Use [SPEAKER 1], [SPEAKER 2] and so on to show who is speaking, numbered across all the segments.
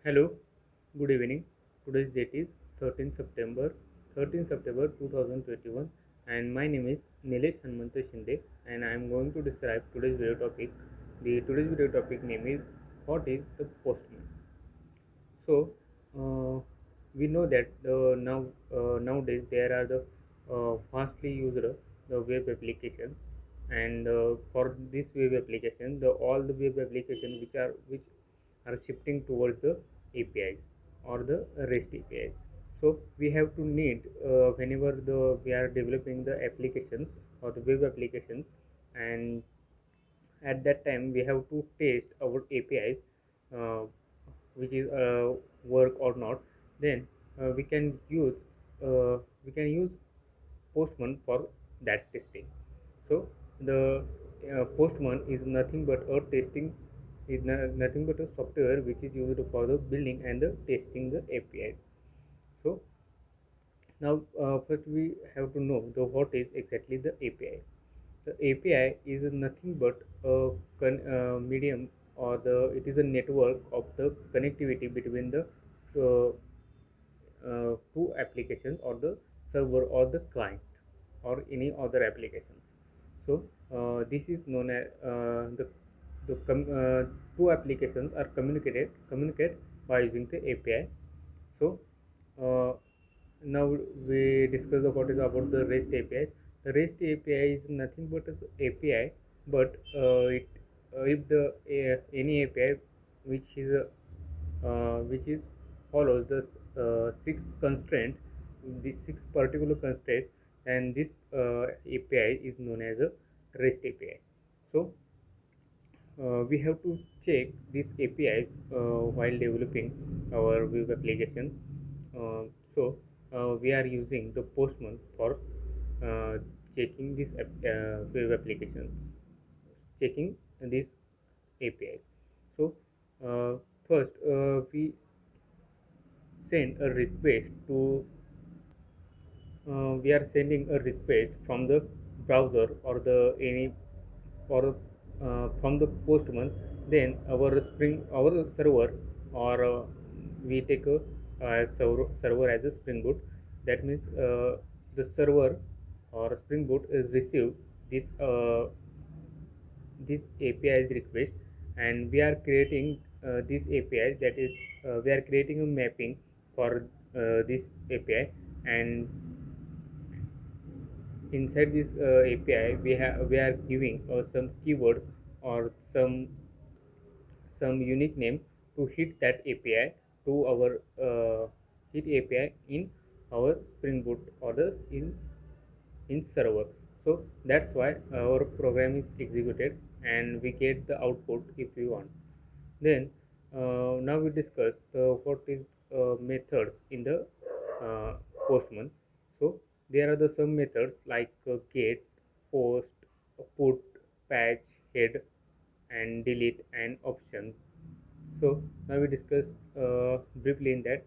[SPEAKER 1] Hello, good evening. Today's date is 13th September 13th September 2021 and my name is Nilesh Hanmanta Shinde and I am going to describe today's video topic. The today's video topic name is what is the postman. So we know that nowadays there are the vastly used the web applications and for this web application the all the web applications which are shifting towards the APIs or the REST APIs. So we have to need whenever we are developing the applications or the web applications, and at that time we have to test our APIs, uh, which is work or not. Then we can use Postman for that testing. So the Postman is nothing but a testing is nothing but a software which is used for the building and the testing the APIs. So now first we have to know the what is exactly the API. The API is nothing but a medium, or it is a network of the connectivity between the uh, two applications or the server or the client or any other applications. So this is known as two applications are communicate by using the API. So uh, now we discuss what is about the REST APIs. The REST API is nothing but an API, but it if the any API which is which is follows the six constraints, these six particular constraints, and this API is known as a REST API. So we have to check these APIs while developing our web application. So we are using the Postman for uh, checking these web applications, checking these APIs. So first we send a request to we are sending a request from the browser or the any or from the Postman. Then our server, or we take a server as a Spring Boot. That means the server or Spring Boot is receive this this API request, and we are creating this API. That is, we are creating a mapping for this API, and inside this API we are giving some keywords or some unique name to hit that API to our hit API in our Spring Boot or the in server. So that's why our program is executed and we get the output if we want. Then now we discuss what is methods in the uh, Postman. So there are the some methods like get, post, put, patch, head, and delete, and option. So now we discuss briefly in that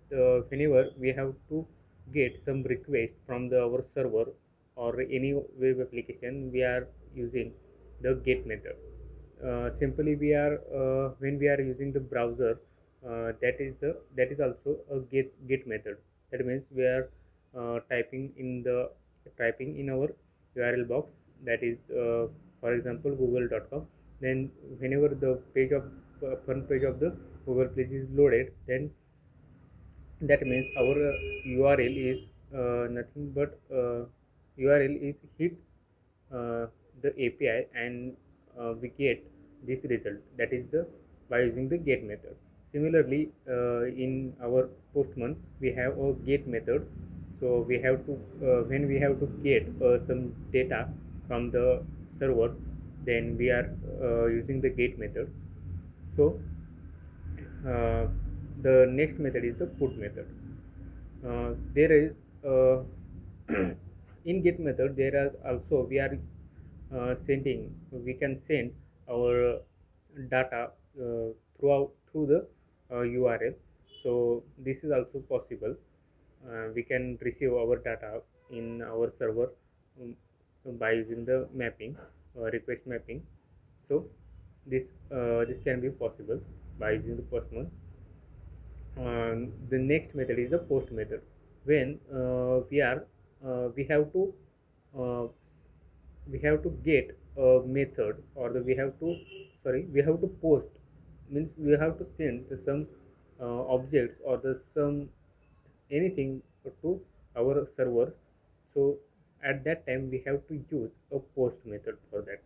[SPEAKER 1] whenever we have to get some request from our server or any web application, we are using the get method. Simply we are when we are using the browser, that is also a get method. That means we are typing in our URL box, that is for example google.com. Then whenever the front page of the Google page is loaded, then that means our URL is nothing but URL is hit the API, and we get this result, that is the by using the get method. Similarly, in our Postman we have a get method. So we have to when we have to get some data from the server, then we are using the get method. So uh, the next method is the put method. There is in get method there are also we are sending we can send our data through the URL. So this is also possible. We can receive our data in our server um, by using the mapping, request mapping. So this can be possible by using the Postman. The next method is the post method. When uh, we have to get a method, or we have to post, means we have to send the some objects or the some anything to our server. So at that time we have to use a post method for that.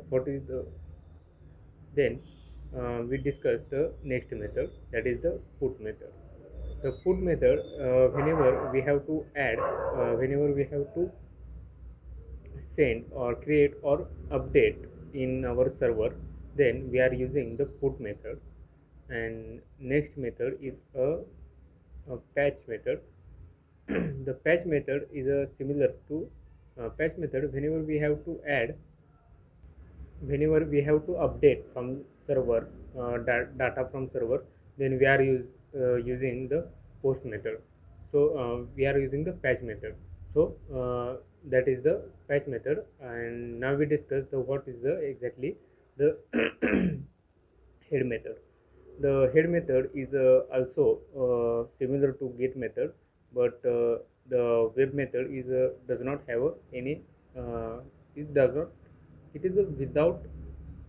[SPEAKER 1] What is the Then we discuss the next method, that is the put method. The put method, whenever we have to send or create or update in our server, then we are using the put method. And next method is a patch method. The patch method is similar to patch method. Whenever we have to update from server, data from server, then we are using the post method. So we are using the patch method. So that is the patch method. And now we discuss the what is the exactly the head method. The head method is also similar to get method, but the web method is does not have any uh, it does not it is a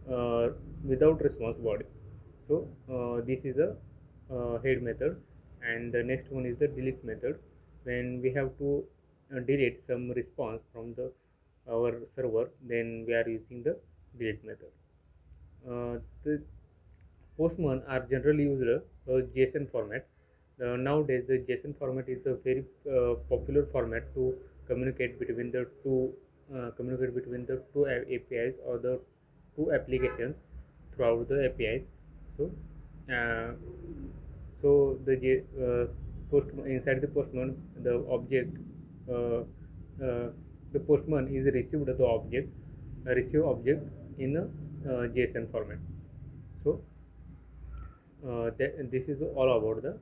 [SPEAKER 1] uh, without response body. So this is a head method. And the next one is the delete method. When we have to delete some response from the our server, then we are using the delete method. The Postman are generally used JSON format. Nowadays, the JSON format is a very popular format to communicate between the two APIs or the two applications throughout the APIs. So, uh, post inside the Postman, the object uh, uh, the Postman is received the object receive object in a JSON format. So this is all about the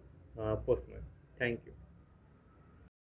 [SPEAKER 1] Postman. Thank you.